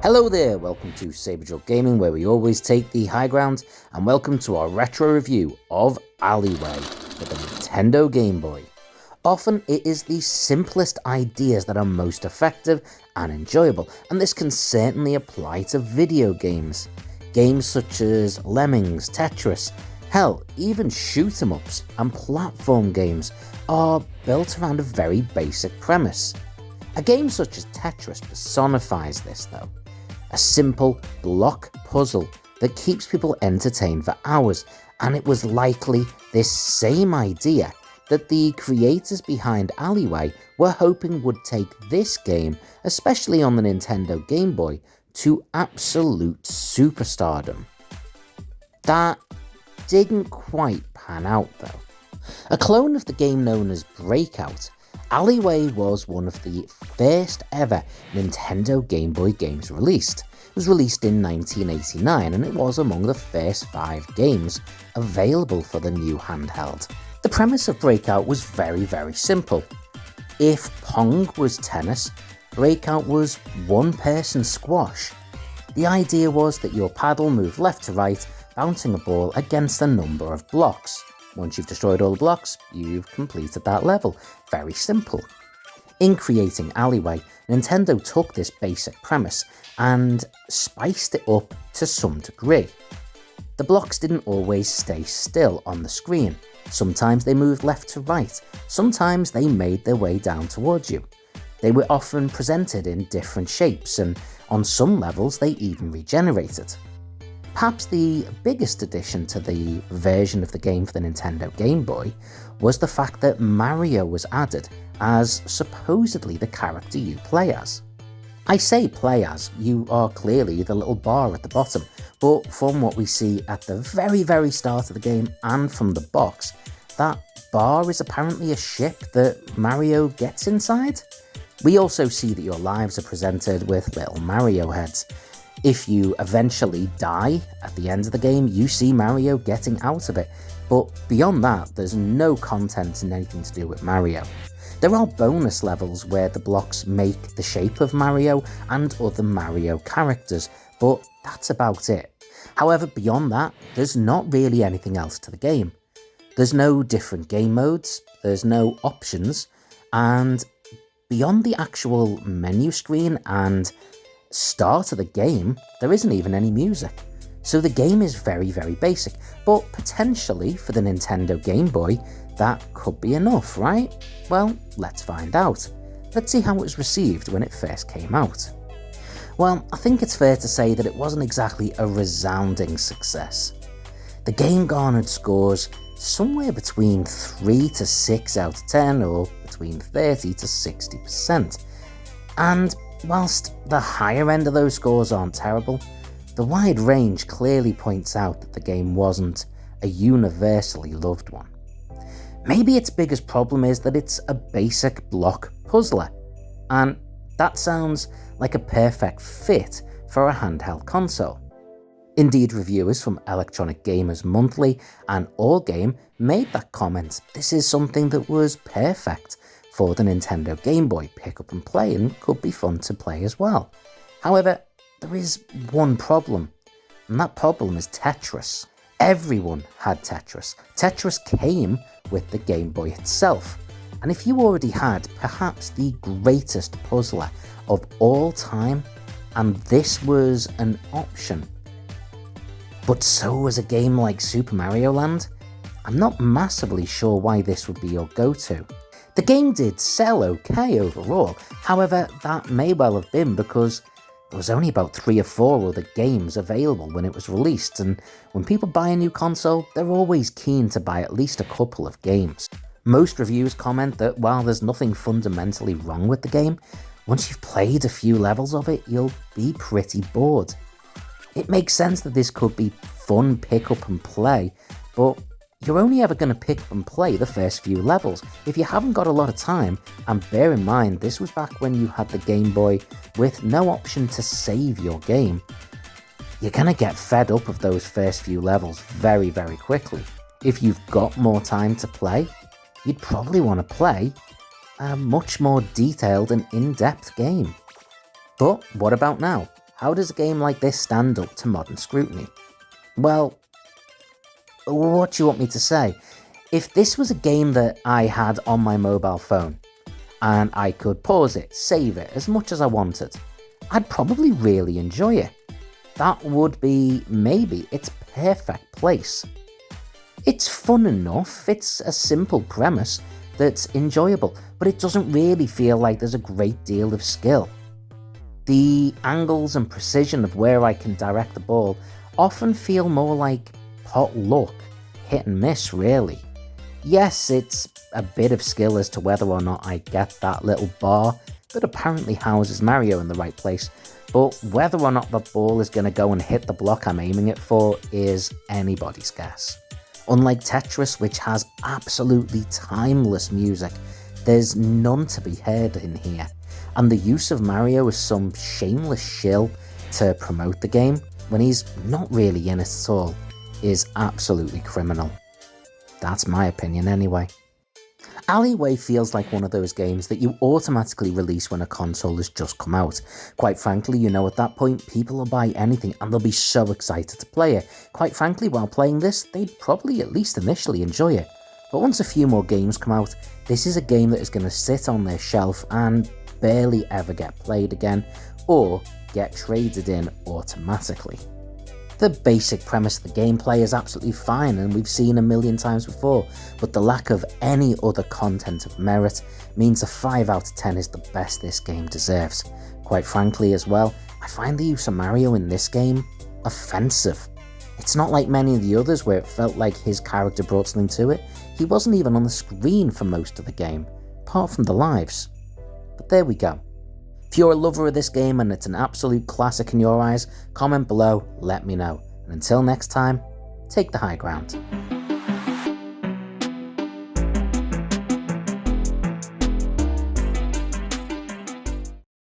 Hello there, welcome to Saberduelgaming, where we always take the high ground, and welcome to our retro review of Alleyway for the Nintendo GameBoy. Often it is the simplest ideas that are most effective and enjoyable, and this can certainly apply to video games. Games such as Lemmings, Tetris, hell, even shoot-em-ups and platform games are built around a very basic premise. A game such as Tetris personifies this though. A simple block puzzle that keeps people entertained for hours, and it was likely this same idea that the creators behind Alleyway were hoping would take this game, especially on the Nintendo GameBoy, to absolute superstardom. That didn't quite pan out though. A clone of the game known as Breakout, Alleyway was one of the first ever Nintendo Game Boy games released. It was released in 1989 and it was among the first 5 games available for the new handheld. The premise of Breakout was very simple. If Pong was tennis, Breakout was one-person squash. The idea was that your paddle moved left to right, bouncing a ball against a number of blocks. Once you've destroyed all the blocks, you've completed that level. Very simple. In creating Alleyway, Nintendo took this basic premise and spiced it up to some degree. The blocks didn't always stay still on the screen. Sometimes they moved left to right, sometimes they made their way down towards you. They were often presented in different shapes, and on some levels they even regenerated. Perhaps the biggest addition to the version of the game for the Nintendo Game Boy was the fact that Mario was added as supposedly the character you play as. I say play as, you are clearly the little bar at the bottom, but from what we see at the very start of the game and from the box, that bar is apparently a ship that Mario gets inside. We also see that your lives are presented with little Mario heads. If you eventually die at the end of the game, you see Mario getting out of it, but beyond that, there's no content and anything to do with Mario. There are bonus levels where the blocks make the shape of Mario and other Mario characters, but that's about it. However, beyond that, there's not really anything else to the game. There's no different game modes, there's no options, and beyond the actual menu screen and start of the game, there isn't even any music. So the game is very basic, but potentially for the Nintendo Game Boy, that could be enough, right? Well, let's find out. Let's see how it was received when it first came out. Well, I think it's fair to say that it wasn't exactly a resounding success. The game garnered scores somewhere between 3 to 6 out of 10 or between 30 to 60%. And whilst the higher end of those scores aren't terrible, the wide range clearly points out that the game wasn't a universally loved one. Maybe its biggest problem is that it's a basic block puzzler, and that sounds like a perfect fit for a handheld console. Indeed, reviewers from Electronic Gamers Monthly and All Game made that comment. This is something that was perfect for the Nintendo Game Boy, pick up and play, and could be fun to play as well. However, there is one problem, and that problem is Tetris. Everyone had Tetris. Tetris came with the Game Boy itself, and if you already had perhaps the greatest puzzler of all time, and this was an option, but so was a game like Super Mario Land, I'm not massively sure why this would be your go-to. The game did sell okay overall, however that may well have been because there was only about 3 or 4 other games available when it was released, and when people buy a new console, they're always keen to buy at least a couple of games. Most reviews comment that while there's nothing fundamentally wrong with the game, once you've played a few levels of it, you'll be pretty bored. It makes sense that this could be fun pick up and play, but you're only ever going to pick up and play the first few levels if you haven't got a lot of time, and bear in mind this was back when you had the Game Boy with no option to save your game. You're going to get fed up of those first few levels very quickly. If you've got more time to play, you'd probably want to play a much more detailed and in-depth game. But what about now? how does a game like this stand up to modern scrutiny? Well, what do you want me to say? If this was a game that I had on my mobile phone, and I could pause it, save it as much as I wanted, I'd probably really enjoy it. That would be maybe its perfect place. It's fun enough, it's a simple premise that's enjoyable, but it doesn't really feel like there's a great deal of skill. The angles and precision of where I can direct the ball often feel more like pot luck, hit and miss really. Yes, it's a bit of skill as to whether or not I get that little bar that apparently houses Mario in the right place, but whether or not the ball is going to go and hit the block I'm aiming it for is anybody's guess. Unlike Tetris, which has absolutely timeless music, there's none to be heard in here, and the use of Mario as some shameless shill to promote the game, when he's not really in it at all, is absolutely criminal. That's my opinion anyway. Alleyway feels like one of those games that you automatically release when a console has just come out. Quite frankly, you know, at that point, people will buy anything and they'll be so excited to play it. Quite frankly, while playing this, they'd probably at least initially enjoy it. But once a few more games come out, this is a game that is going to sit on their shelf and barely ever get played again, or get traded in automatically. The basic premise of the gameplay is absolutely fine and we've seen a million times before, but the lack of any other content of merit means a 5 out of 10 is the best this game deserves. Quite frankly as well, I find the use of Mario in this game offensive. It's not like many of the others where it felt like his character brought something to it. He wasn't even on the screen for most of the game, apart from the lives. But there we go. If you're a lover of this game and it's an absolute classic in your eyes, comment below, let me know. And until next time, take the high ground.